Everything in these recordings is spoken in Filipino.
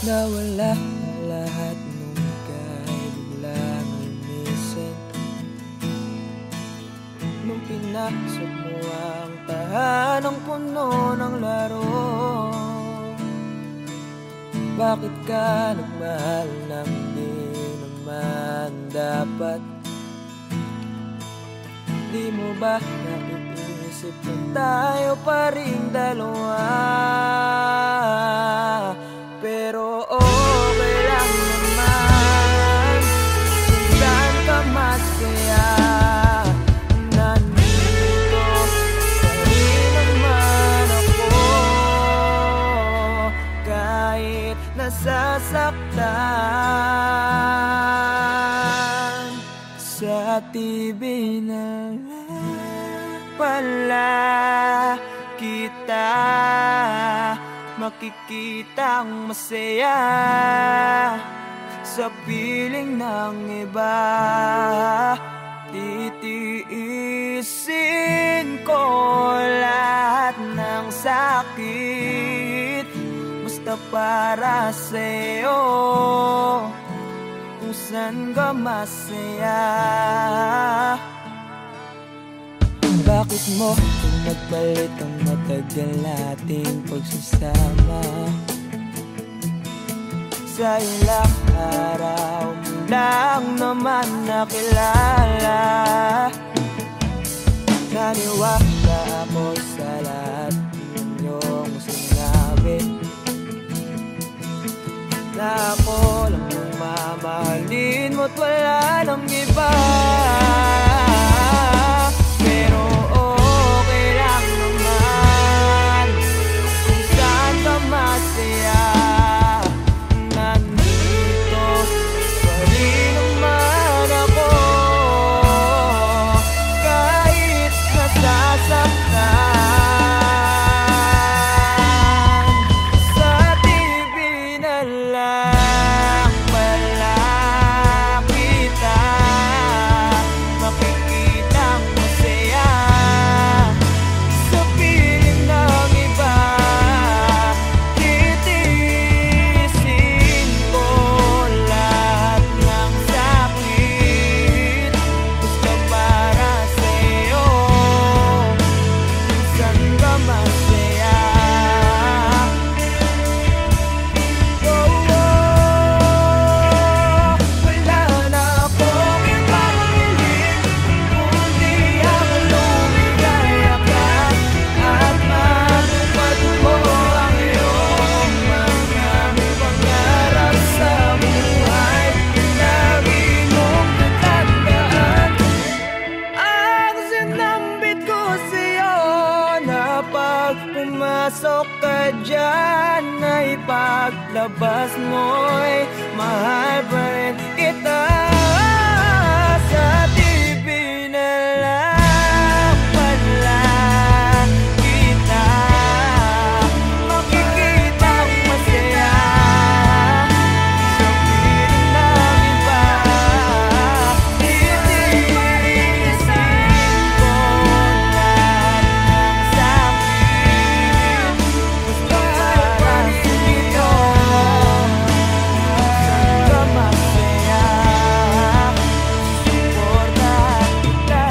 Nawala lahat nung ika'y biglang lumisin. Nung pinasok mo ang tahanang puno ng laro, bakit ka nagmahal nang di naman dapat? Di mo ba naiisip na tayo pa rin dalawa? Pero okay lang naman kung saan ka masaya. Nandito pa rin naman ako, kahit nasasaktan. Sa TV na lang pala kita makikitang masaya sa piling ng iba. Titiisin ko lahat ng sakit basta para sa'yo, kung saan ka masaya. Bakit mo kung nagpalit ang matagal nating pagsasama? Sa ilang araw mo lang naman nakilala. Naniwala ako sa lahat ng iyong sinabi, na ako lang ang mamahalin mo't wala nang iba. Pero okay lang naman kung saan ka masaya. Nandito pa rin naman ako, kahit nasasaktan. Sa TV na lang pala kita makikitang masaya sa piling ng iba. Titiisin ko lahat ng sakit basta para sa'yo, kung saan ka masaya. Wala na akong ibang hiling kundi ang lumigaya ka at matupad mo ang iyong mga pangarap sa buhay. Lagi mong tatandaan ang sinambit ko sa'yo, na pag pumasok ka dyan ay paglabas mo'y mahal pa rin kita. Sa TV na lang pala kita makikitang masaya sa piling ng iba. Titiisin ko lahat ng sakit basta para sa'yo, saan ka masaya. Suportahan kita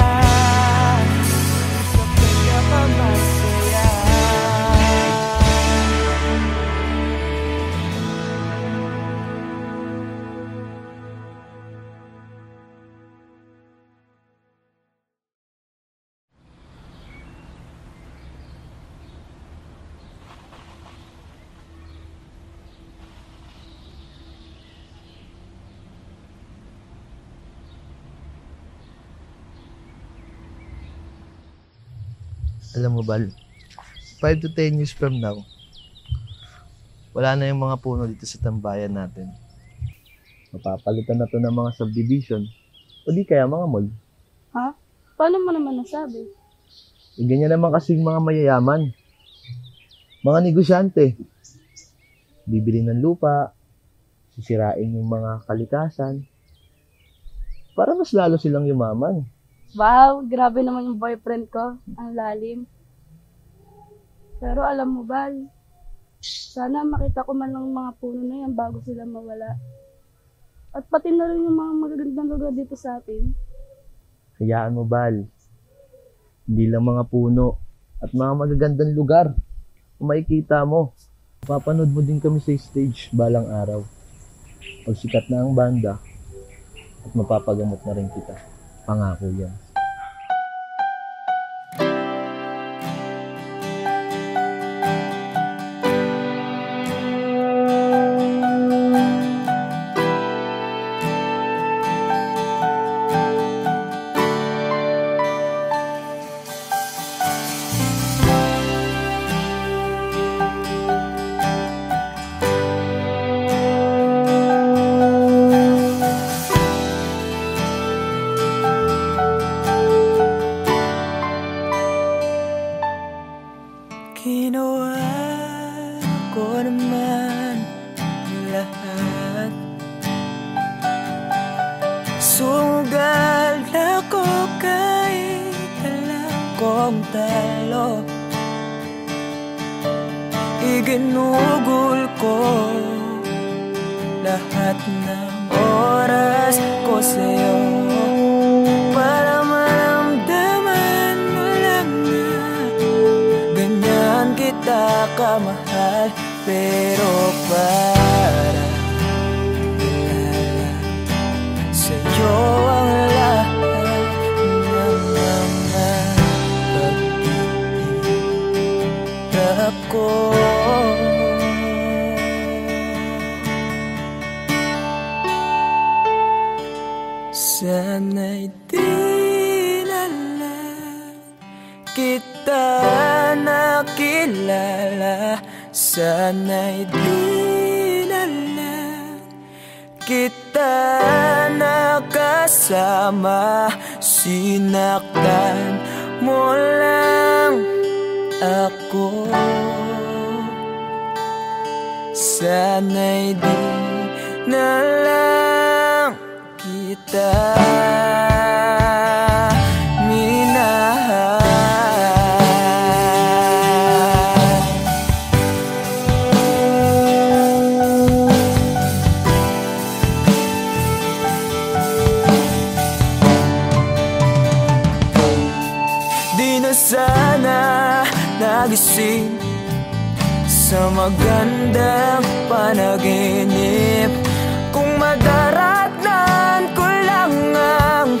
sa pinakamasaya. Alam mo, Bal, 5 to 10 years from now, wala na yung mga puno dito sa tambayan natin. Mapapalitan na to ng mga subdivision o di kaya mga mall. Ha? Paano mo naman nasabi? Ganyan naman kasing mga mayayaman. Mga negosyante. Bibili ng lupa, sisirain yung mga kalikasan, para mas lalo silang yumaman. Wow, grabe naman yung boyfriend ko. Ang lalim. Pero alam mo ba, Sana makita ko man lang mga puno na yan bago sila mawala. At pati na rin yung mga magagandang lugar dito sa atin. Hayaan mo, Bal. Hindi lang mga puno at mga magagandang lugar. Kung makikita mo, papanood mo din kami sa stage balang araw. Pag sikat na ang banda, at mapapagamot na rin kita. Pangako yan. Ginawa ko naman ang lahat. Sugal ako kahit alam kong talo. Iginugol ko lahat ng oras ko sa'yo para maramdaman mo lang na ganyan kita kamahal. Pero para ilala sa'yo ang lahat ng mga pag-iirap ko. Sana'y di na lang kita nakilala. Sana'y di na lang kita nakasama. Sinaktan mo lang ako. Sana'y di na lang kita minahal. Di na sana nagising sa magandang panaginip kung madaratnan ko lang ang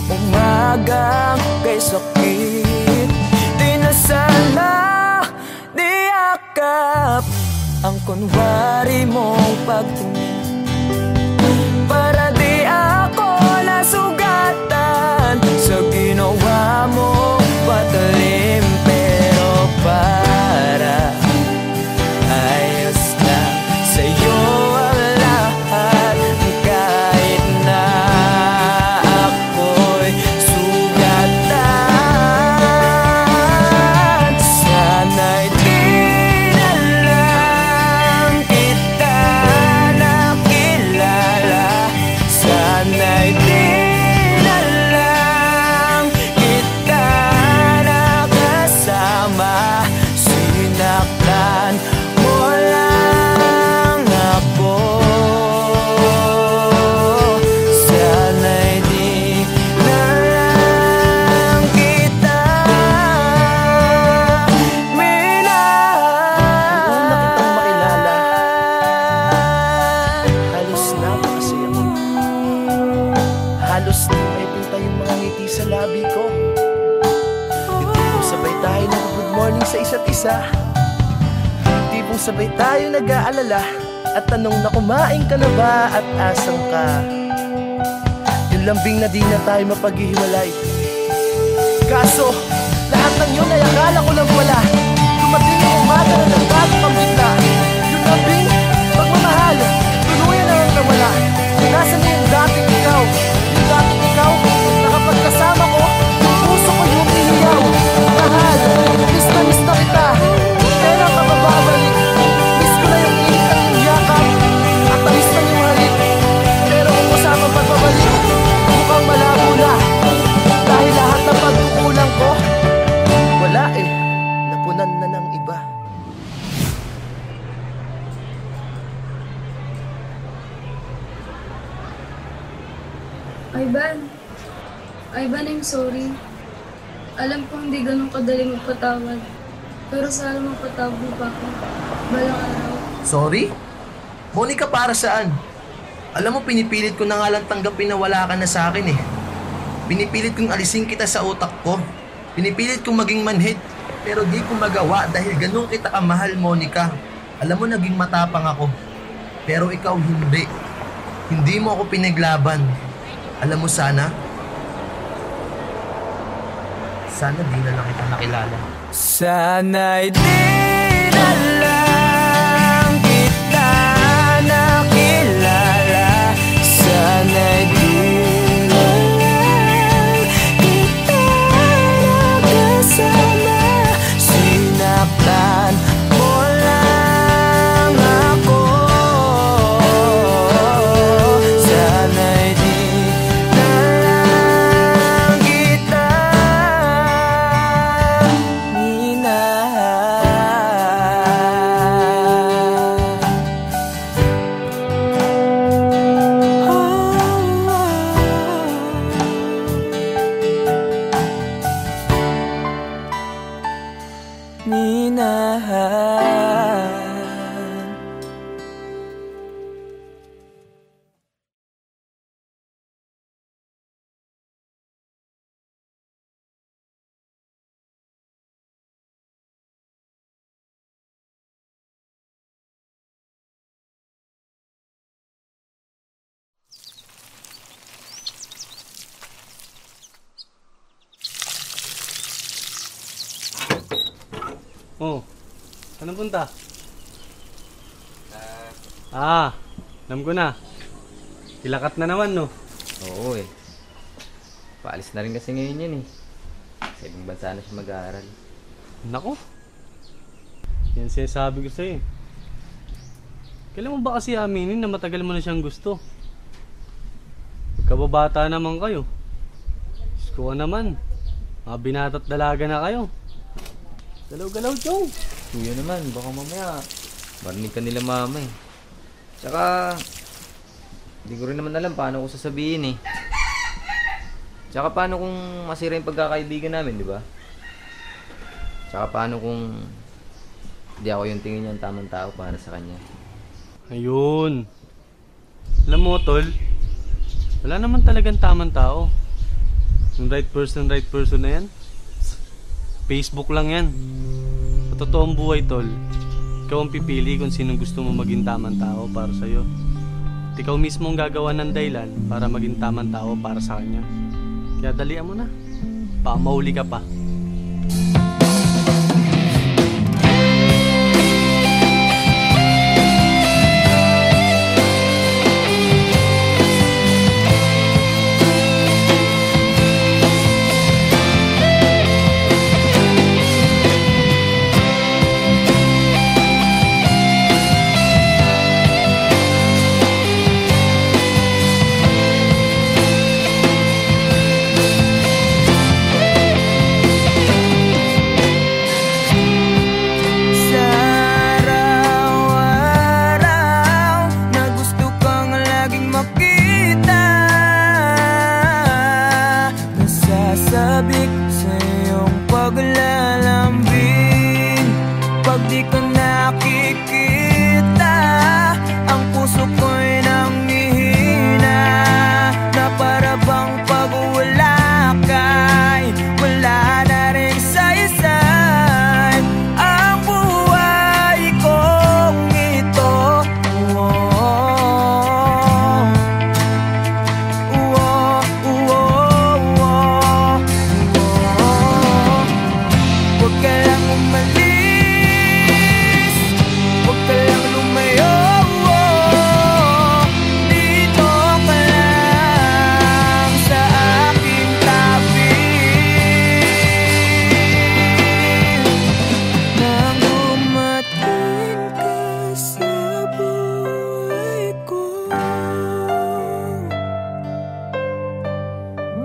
umagang kay sakit. Di na sana niyakap ang kunwari mong pagtingin para di ako nasugatan sa ginawa mong patalim. Pero para ayos lang sa'yo ang lahat kahit na ako'y sugatan. Sana'y di na lang kita nakilala. Sana'y di na lang kita nakasama. Sinaktan mo lang ako. Sana'y di na lang kita minahal. Noong una kitang makilala, halos napakasaya mo. Halos di may pinta yung mga ngiti sa labi ko. Yung tipong sabay tayo nag-good morning sa isa't isa. Yung tipong sabay tayo nag-aalala at tanong na kumain ka na ba at asang ka. Yung lambing na di na tayo mapaghihiwalay. Kaso, lahat ng yun ay akala ko lang wala. Dumating ang umaga na nagbago kang bigla. Yung lambing, pagmamahal, tuluyan na ang nawala. Nasaan na yung dating ikaw? Yung dating ikaw, nakapagkasama ko, yung puso ko yung iniyaw. Mahal, miss na kita. Kailan ka bababalik? Miss ko na yung init at yung yakap. At talis na yung halik. Pero kung usamang pagbabalik, mukhang malabo na. Dahil lahat ng pagkukulang ko, wala eh. Ivan, I'm sorry. Alam ko hindi ganun kadali magpatawad. Pero sana magpatawad mo pa ako. Balang araw. Sorry? Monica, para saan? Alam mo, pinipilit ko na nga lang tanggapin na wala ka na sa akin eh. Pinipilit kong alisin kita sa utak ko. Pinipilit kong maging manhid. Pero di ko magawa dahil ganun kita kamahal, Monica. Alam mo, naging matapang ako. Pero ikaw hindi. Hindi mo ako pinaglaban. Alam mo, sana di na lang kita nakilala. Sana'y di na lang kita nakilala. Sana'y di na lang kita nakasama. Sinaktan mo lang ako. Sana'y di na lang kita minahal. Oh, saan punta? Alam ko na. Ilakat na naman, no? Oo eh. Paalis na rin kasi ngayon yan eh. Sa ibang bansa na siya mag-aaral. Nako. Yan sinasabi ko sa'yo eh. Kailan mo ba kasi aminin na matagal mo na siyang gusto? Pagkababata naman kayo. Diyos ko naman. Mga binata't dalaga na kayo. Galaw-galaw, Chong. Kuya naman, baka mamaya marinig ka nila mama eh. Tsaka, hindi ko rin naman alam paano ko sasabihin eh. Tsaka paano kung masira yung pagkakaibigan namin, di ba? Tsaka paano kung hindi ako yung tingin niya ang tamang tao para sa kanya. Ayun. Alam mo, tol, wala naman talagang tamang tao. Yung right person na yan, Facebook lang yan. Sa totoong buhay, tol, ikaw ang pipili kung sinong gusto mo maging tamang tao para sa'yo. At ikaw mismo ang gagawa ng dahilan para maging tamang tao para sa kanya. Kaya dalian mo na. Baka mahuli ka pa. Sabik sa iyong paglalambing. Pag di ka nakikita, ang puso ko'y nanghihina. Na para bang pag wala ka'y wala na rin saysay ang buhay kong ito. Huwag ka lang umalis, huwag ka lang lumayo. Dito ka lang sa aking tabi. Nang dumating ka sa buhay ko,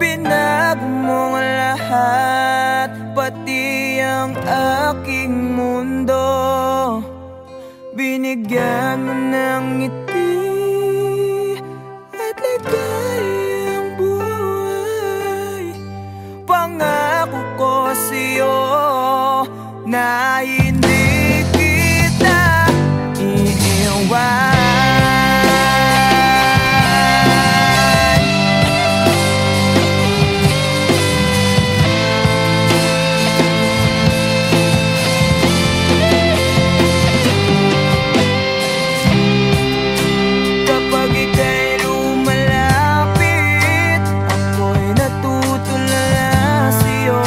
binago mo ang lahat, pati ang aking mundo. Binigyan mo ng ngiti at ligayang buhay. sa'yo na hindi kita iiwan. Kapag ika'y lumalapit, ako'y natutulala sa'yo.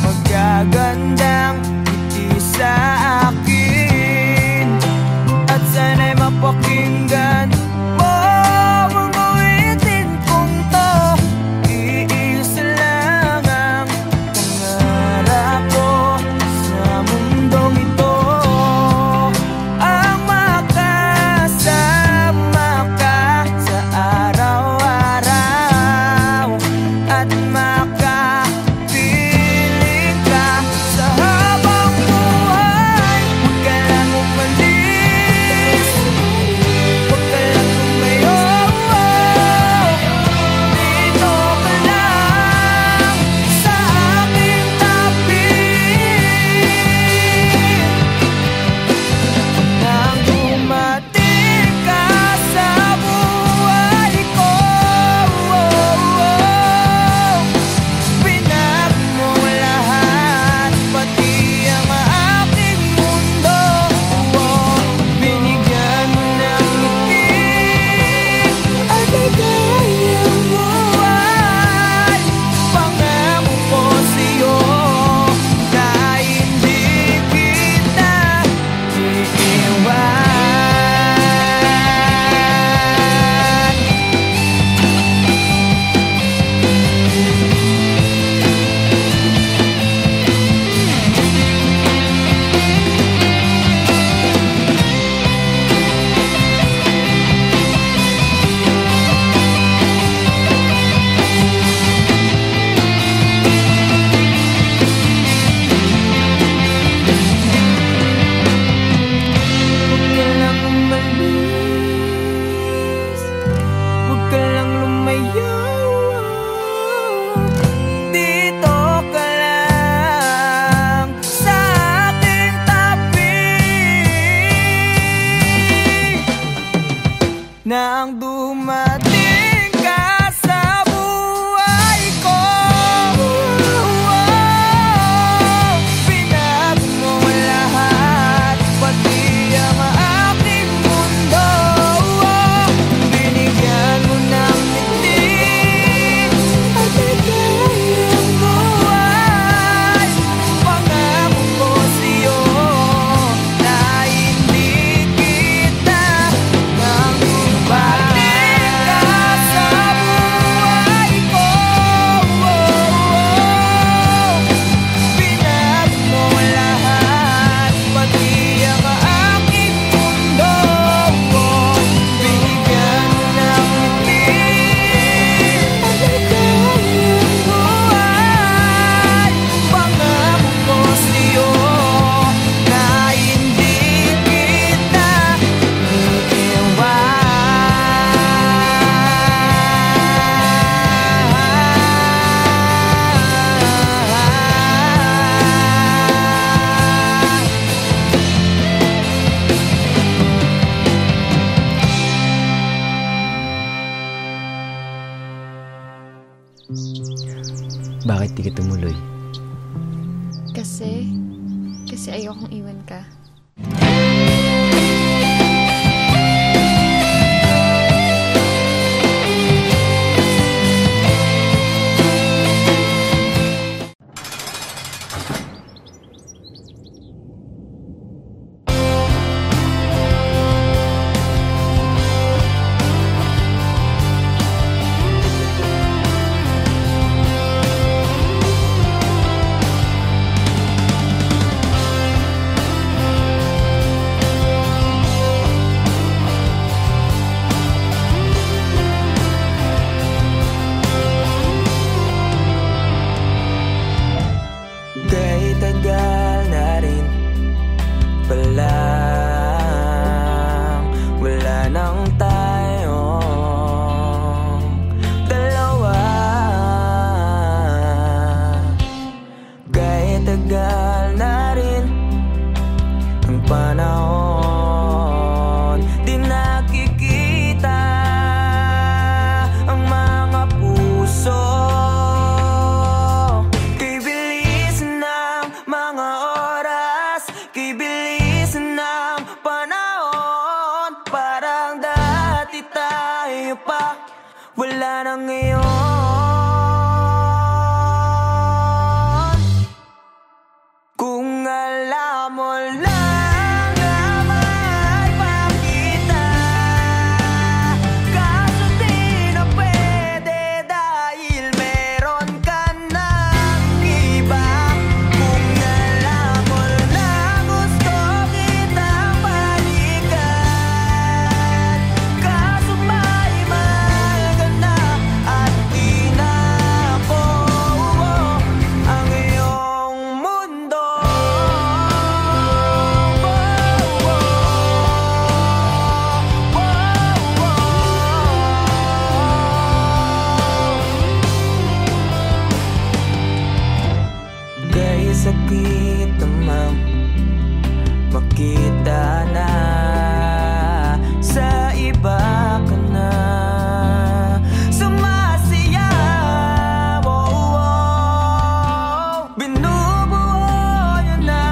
Magagandang ngiti sa akin, at sana'y mapakinggan mo ang awitin kong to. Iisa lang ang pangarap ko sa mundong ito, ang makasama ka sa araw-araw at makapiling ka sa habang buhay. Huwag ka lang umalis, huwag ka lang lumayo, dito ka lang sa aking tabi. Nang dumating ka sa buhay ko, pinag mo lahat, pati ang aking mundo. Binigyan mo ng ngiti at ligayang buhay. Pangako ko sa'yo na hindi kita iiwan. Huwag ka lang umalis, huwag ka lang lumayo, dito ka lang sa aking tabi. Nang dumating ka sa buhay ko, pinag mo lahat, pati ang aking mundo. Binigyan mo ng ngiti at ligayang buhay. Pangako ko sa'yo na hindi kita nang dumating ka sa buhay ko. Pinag mo lahat, pati ang aking mundo. Binigyan mo ng ngiti at ligayang buhay. Pangako ko sa'yo na hindi kita Bakit di ka tumuloy? Kasi ayokong iwan ka. wala na ngayon. Kung alam mo lang na mahal pa kita, kaso di na pwede dahil meron ka ng iba. Kung alam mo na gusto kitang balikan, kaso may mahal ka na at di na ako ang iyong mundo. Kay sakit namang makita na sa iba ka na sumasayaw. Binubuo niya na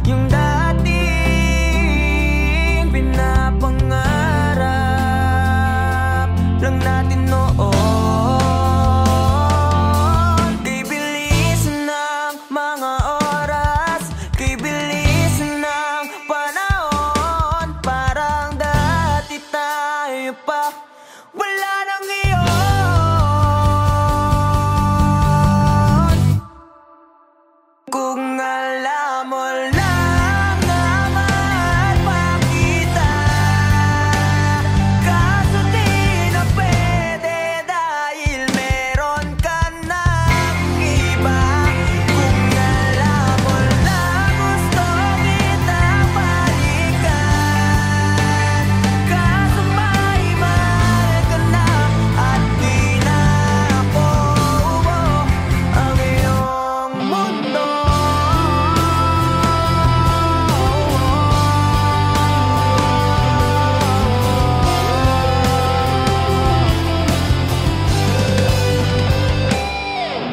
yung dating pinapangarap lang natin noon. Kay bilis ng mga oras, kay bilis ng panahon, parang dati tayo pa, wala nang iyon. Kung alam mo lang na mahal pa kita, kaso di na pwede dahil meron ka ng iba. Kung alam mo lang gusto kitang balikan, kaso may mahal ka na at di na ako ang iyong mundo.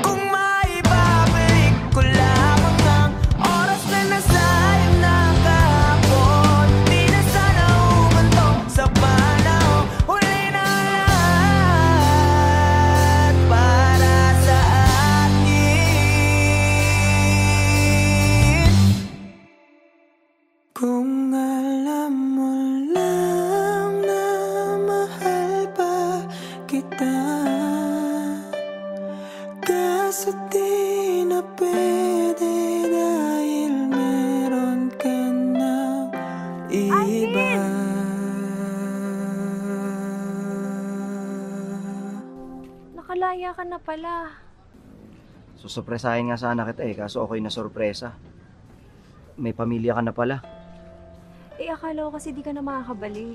Kung maibabalik ko lamang ang oras na nasayang na kahapon, di na sana umanto sa panahon. Huli na lahat para sa atin. Kung alam mo lang na mahal pa kita, kaso di na pwede dahil meron ka ng iba. Nakalaya ka na pala. Susurpresahin nga sana kita kaso ako'y nasurpresa. May pamilya ka na pala. Akala ko kasi di ka na makakabalik.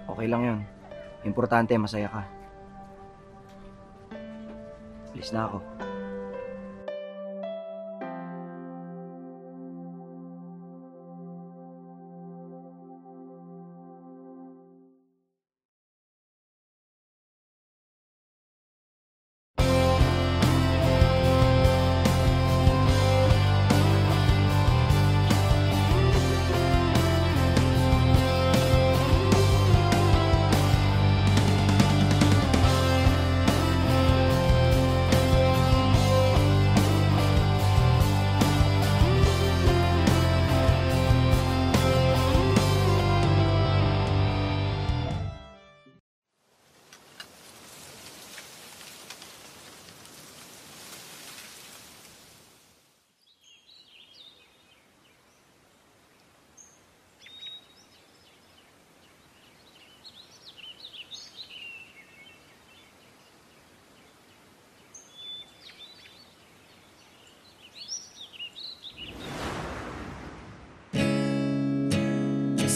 Okay lang yun. Importante, masaya ka. Alis na ako.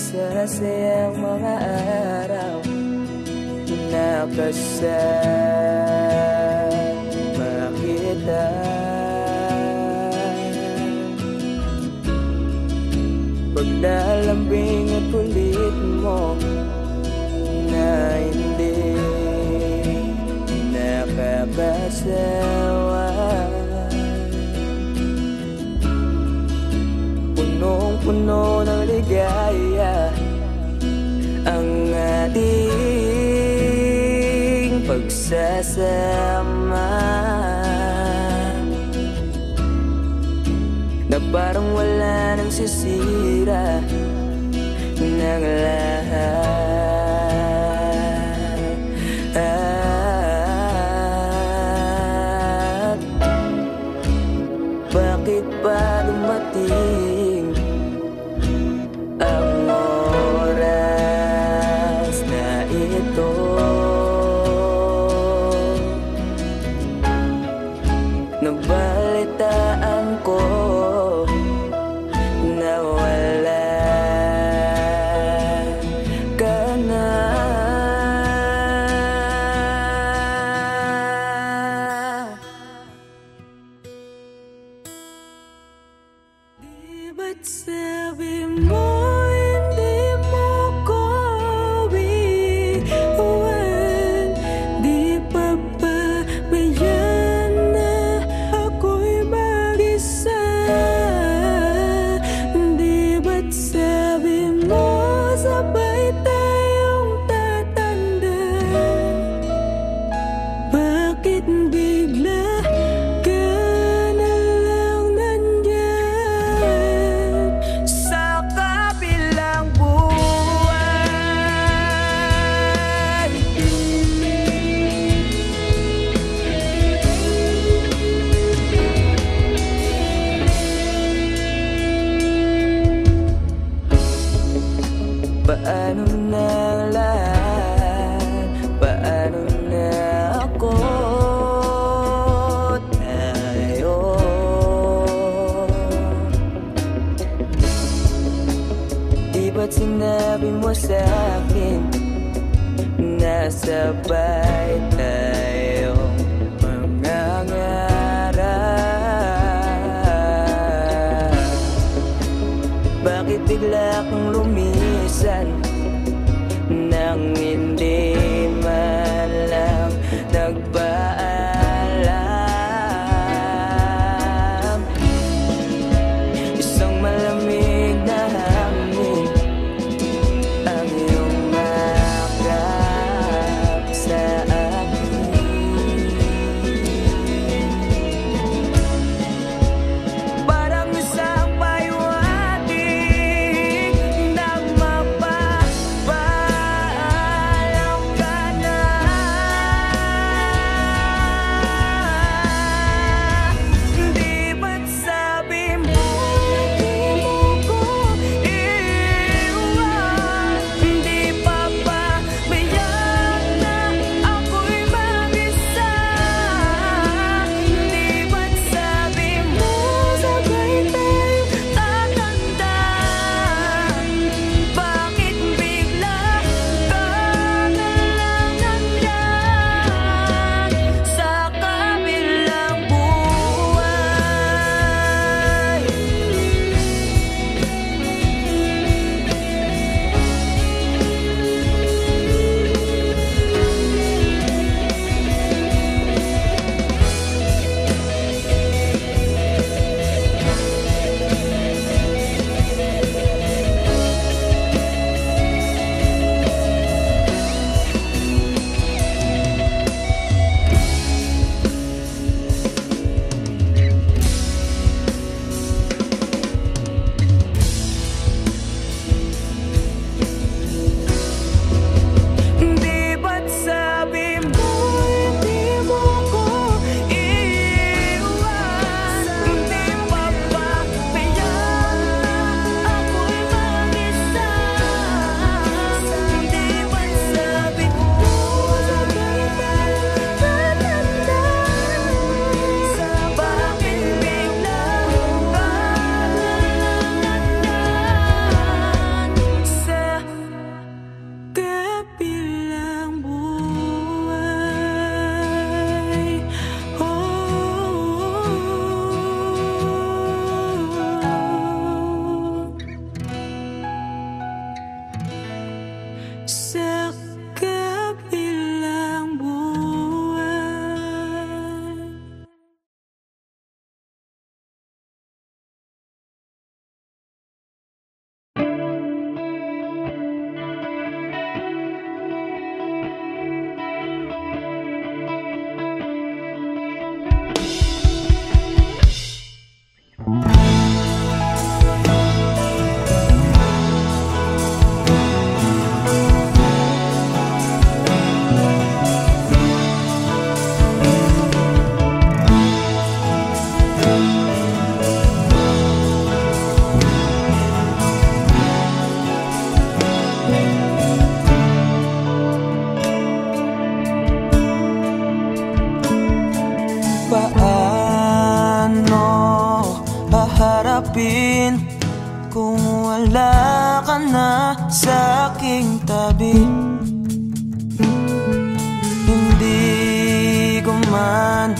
Masasayang mga araw na kasama kita. Paglalambing at kulit mo na hindi nakakasawa. Punong-puno ng ligaya ang ating magkasama, na parang wala nang sisira ng lahat. Bakit ba dumating ang oras na ito? Nabalitaan ko na wala ka na. Di ba't sabi mo hindi mo ko iwan? Di pa ba bayan na ako'y mag-isa? Di ba't sabi mo sabay tayong tatanda? Bakit bigla ka na lang nandyan sa kabilang buwan? Paano na ang lahat? Paano na ako? Tayo di ba't sinabi mo sa'kin na sabay tayong mangangarap? Bakit bigla kang lumisan nang hindi man lang nagpaalam? Isang malamig na hangin ang iyong makap sa akin. Parang isang paywating na mapapaalala hahanapin kung wala ka na sa aking tabi? Hindi ko man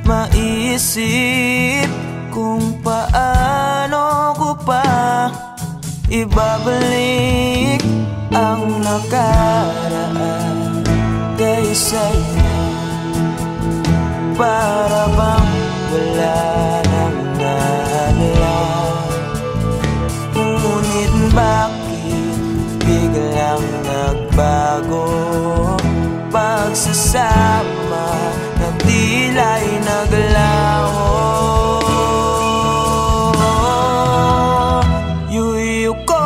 maisip kung paano ko pa ibabalik ang nakaraan kay sa'yo. Para bang wala nang nahalal, ngunit bakit biglang nagbago? Pagsasama na tila'y naglaho. Yuyu ko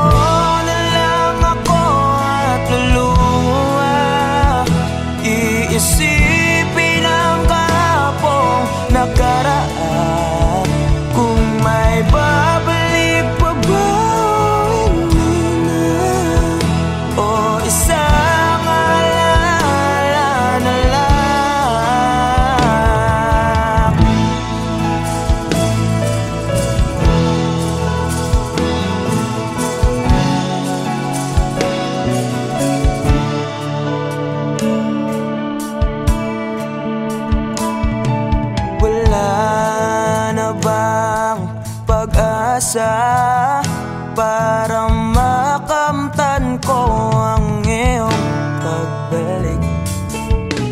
na lang ako at luluha, iisipin ang kahapong nakaraan. Kung may babalik pa ba, hindi na, o isang alaala na lang. Wala na bang pag-asa para makamtan ko ang iyong pagbalik?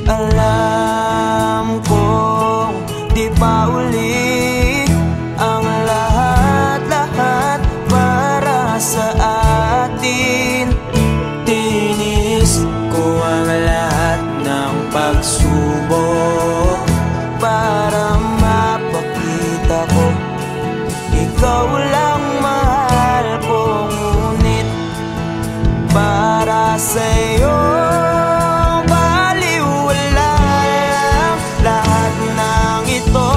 Alam kong di pa uli ang lahat-lahat para sa atin. Tinis ko ang lahat ng pagsubok para mapakita ko ikaw lang mahal ko. Ngunit para sa'yo baliwala lang lahat ng ito.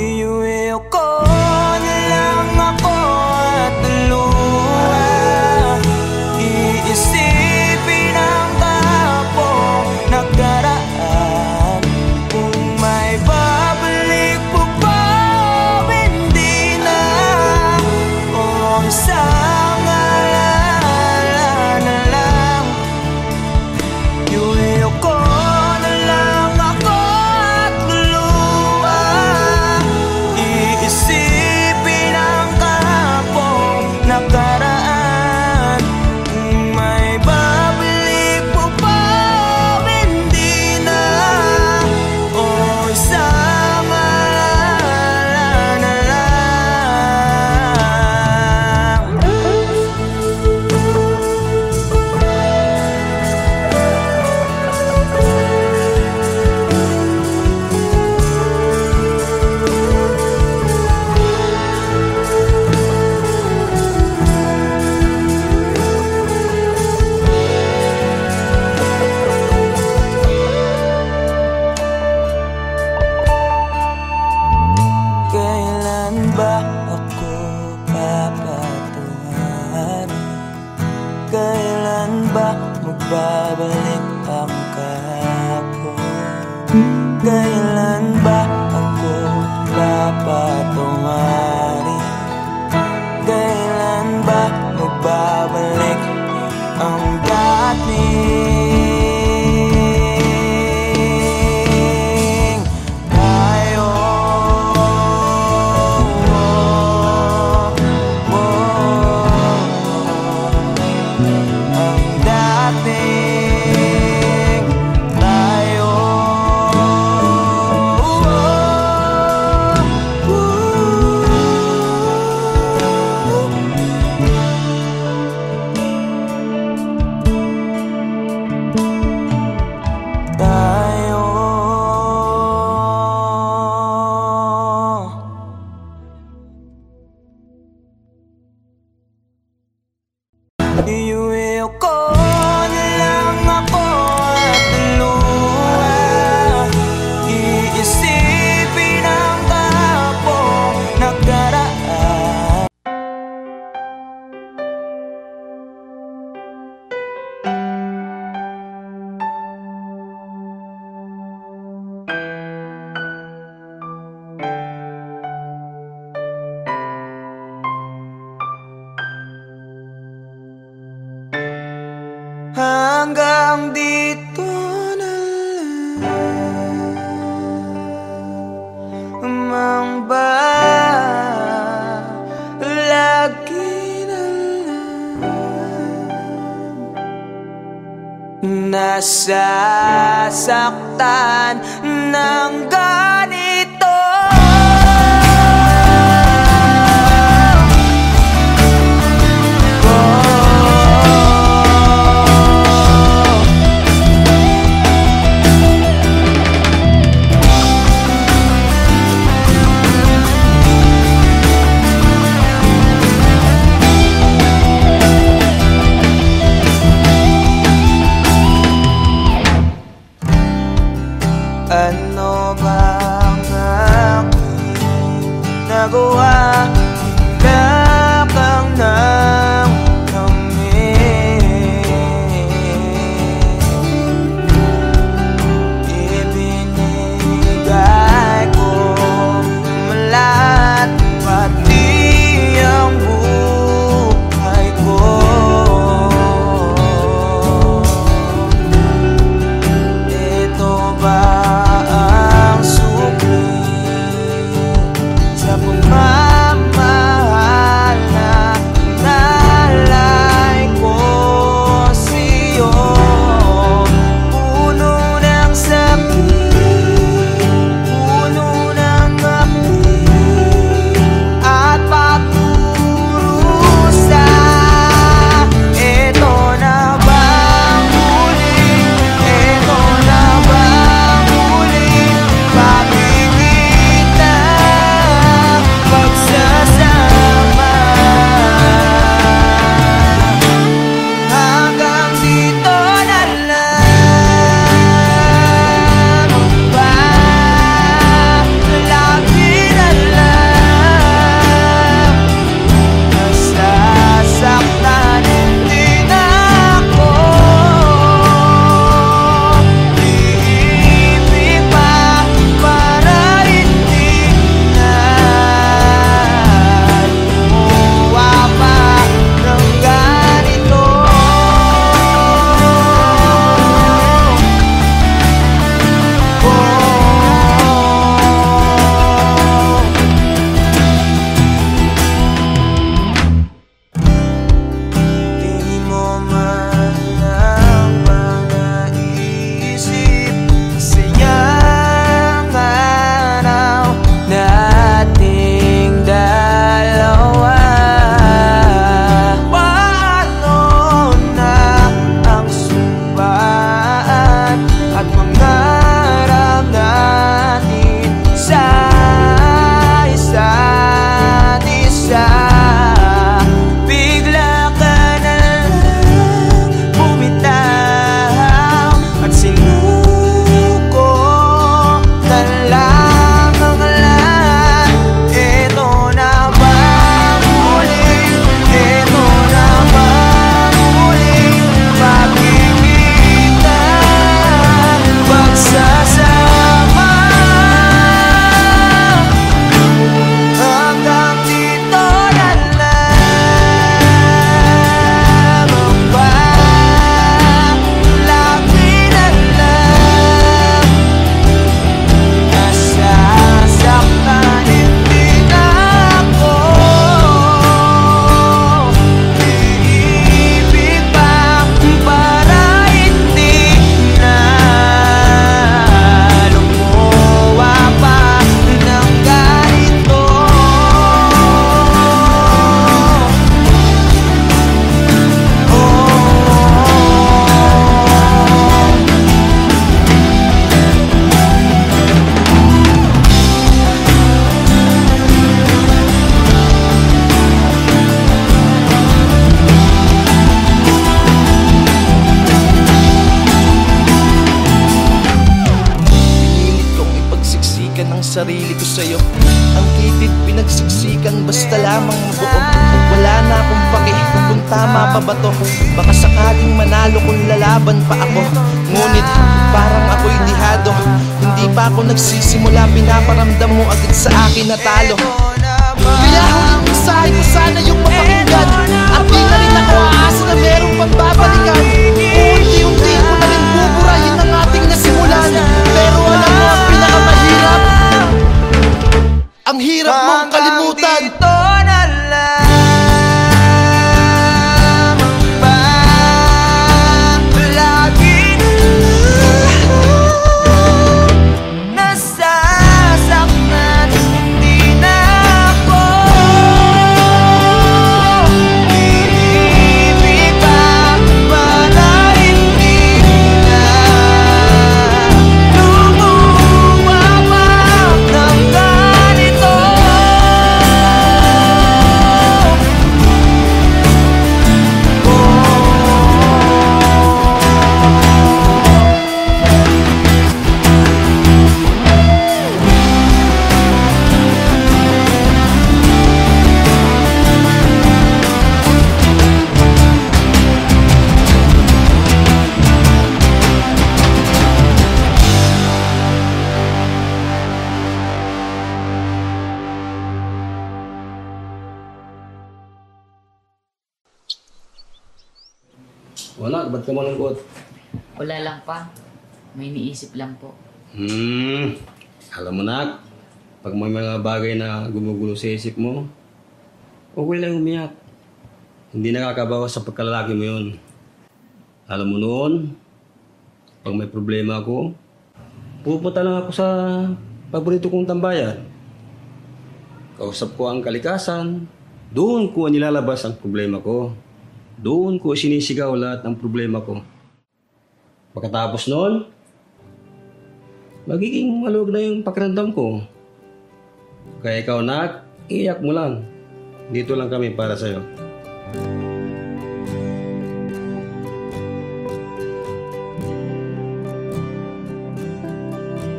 Iuwi ko na lang ako at luha, iisipin ang kahapong nakaraan. Kung may babalik po ba, hindi na, o isang alaala na lang. Iuwi ko na lang ako at luluha, iisipin ang kahapong nakaraan. Kung may babalik po ba, hindi na, o isang alaala na lang. Kailan ba ako papatuhan? Kailan ba magbabalik ang kahapon? Kailan ba ako papatunganin? Kailan ba magbabalik ang dating tayo? Ang dating tayo. Hanggang dito na lamang ba? Lagi na lang nasasaktan ng ganito. Ano bang aking nagawa? Wala kang nang ibinigay ko lahat, pati ang buhay ko. Ito ba ang sukli sa pagmamahal na nalay ko sa'yo? Puno ng sakit, puno ng api at pagdurusa. Ito na bang huli? Ito na bang huli? Bakit kita pagsasama? Hanggang dito na lang ba? Lagi na lang nasasaktan din ako. Iibig pa para hindi na lumuwa pa ng ganito. Di mo man lang ba naisip sayang araw nating dalawa? Paano na ang sumpaan at pangarap natin sa isa't isa? Bigla ka na lang bumitaw at sinuko na lang ang lahat. Ito na bang huli? Ito na bang huli? Bakit kita pagsasama? Hanggang dito na lamang ba? Lagi na lang nasasaktan din ako. Iibig pa para hindi na lumuwa pa ng ganito. Pinilit kong ipagsiksikan ang sarili ko sa'yo. Ang kitid pinagsiksikan basta lamang mabuo. Wala na akong pake kung tama pa ba to. Baka sakaling manalo kung lalaban pa ako. Ngunit parang ako'y lihado. Hindi pa ako nagsisimula, pinaparamdam mo agad sa akin na talo. Kaya huling mensahe ko sana yung mapakinggan. At di na rin ako aasa na merong pagbabalikan. Unti-unti ko na ang hirap mong kalimutan. Hanggang dito na lang ang lagi nasasaktan. Hindi na ako iibig pa para hindi na lumuwawak ng ganito. Wala, ba't ka malungkot? Wala lang pa. May iniisip lang po. Alam mo na, pag may mga bagay na gumugulo sa isip mo, okay lang umiyak. Hindi nakakabawas sa pagkalalaki mo yun. Alam mo noon, pag may problema ako, pupunta lang ako sa paborito kong tambayan. Kausap ko ang kalikasan, doon ko nilalabas ang problema ko. Doon ko sinisigaw lahat ng problema ko. Pagkatapos noon, magiging maluwag na yung pakiramdam ko. Kaya ikaw, nak, iyak mo lang. Dito lang kami para sa'yo.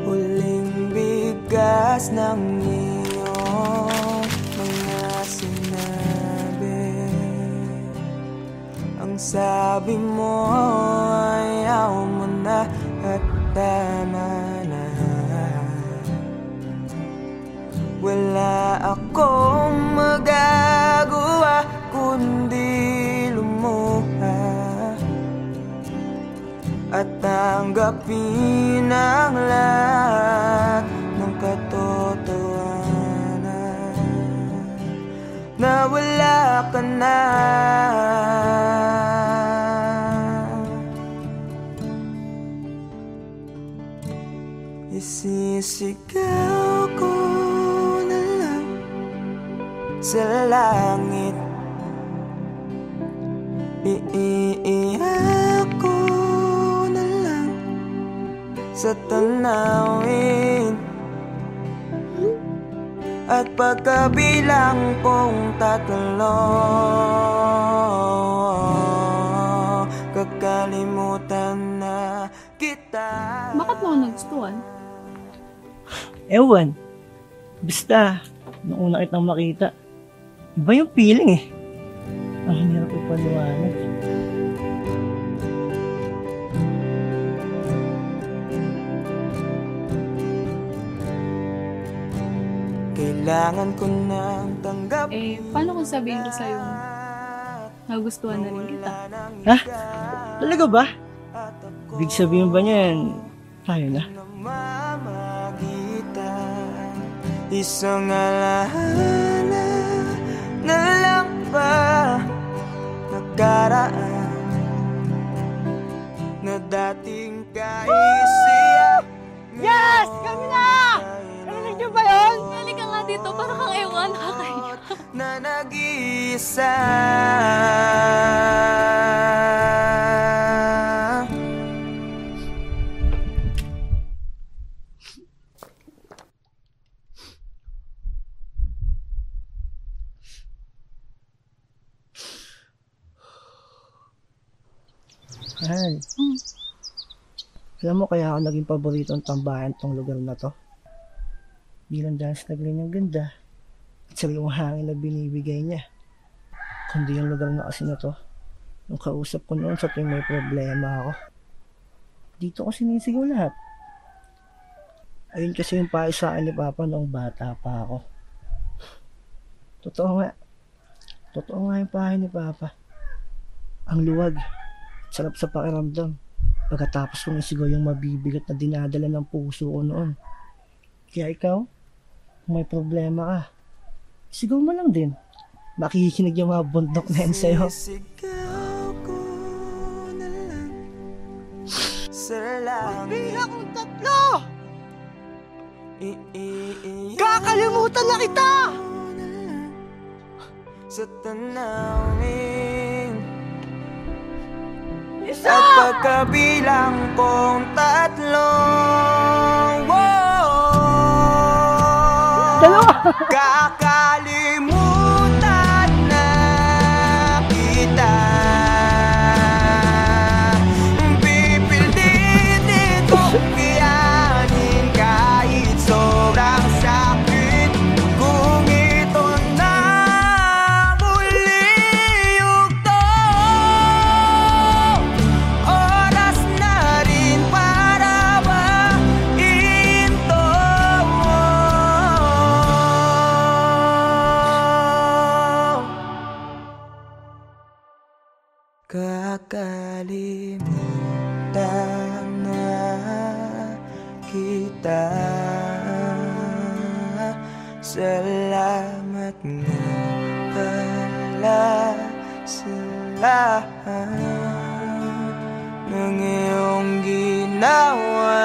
Huling bigas ng iyong mga sinabi. Ang sabi mo ayaw mo na at tama na. Wala akong magagawa kundi lumuha at tanggapin ang lahat ng katotohanan na wala ka na. Isisigaw ko na lang sa langit, iiiyak ko na lang sa tanawin, at pagkabilang kong 3, kakalimutan na kita. Bakit mo ako nagustuhan? Ewan. Basta, nung una kitang makita, iba yung feeling eh. Ang hirap ipaliwanag. Kailangan ko nang tanggapin. Paano kung sabihin ko sa'yo nagustuhan na rin kita? Ha? Talaga ba? Big sabihin ba niyan, tayo na? Isang alaala na lang ba nakaraan na dating kaisiyak. Yes! Kami na! Narinig niyo ba yun? Halika nga dito, para kang ewan, nakakaiyak. Na nag-iisa. Mahal. Alam mo kaya ako naging paboritong tambayan tong lugar na to? Bilang dahil sa tagline ng ganda at sariwang hangin na binibigay niya. Kundi yung lugar na kasi na to, nung kausap ko noon sa tuwing may problema ako, dito ko sinisigaw lahat. Ayun kasi yung payo sa akin ni Papa noong bata pa ako. Totoo nga yung payo ni Papa. Ang luwag, sarap sa pakiramdam. Pagkatapos kong isigaw yung mabibigat na dinadala ng puso ko noon. Kaya ikaw, Kung may problema ka, sigaw mo lang din. Makikinig yung mga bundok na yan sa'yo. Sisigaw ko na lang sa langit. Bilang kong 3! Kakalimutan na kita! Sa tanawin Isa! at pagkabilang kong 3. Dalawa! Kakalimutan na kita. Pipilitin kong kiyanin kahit sobrang sakit. Kung ito na muli yugto, oras na rin para mahinto. Kakalimutan na kita. Salamat nga pala sa lahat ng iyong ginawa.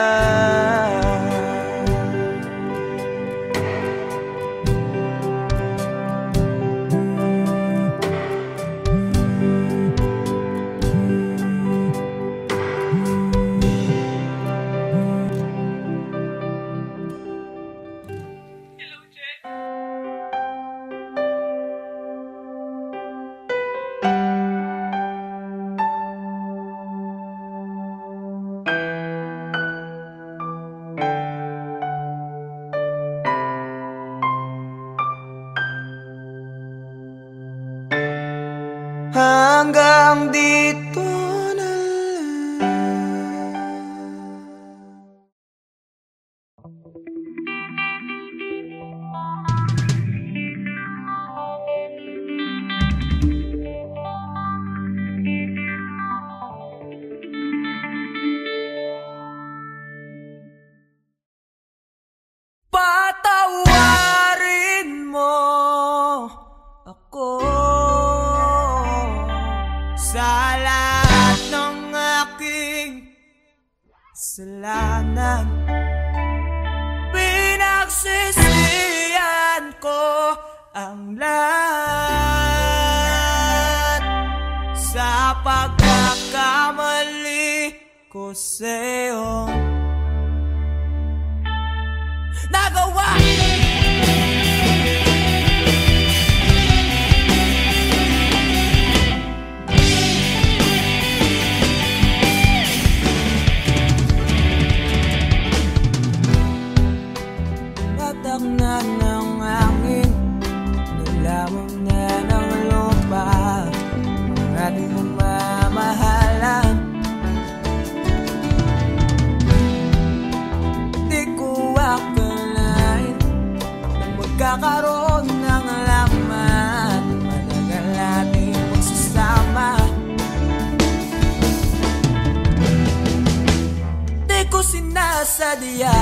Hanggang dito na patawarin mo ako sa lahat ng aking kasalanan. Pinagsisihan ko ang lahat sa pagkakamali ko sa'yo nagawa. Tatak na ng hangin, nilamon na ng lupa ang ating mamamahalan. Di ko akalain na magkakaroon ng laman, matagal natin magsasama. Di ko sinasadya,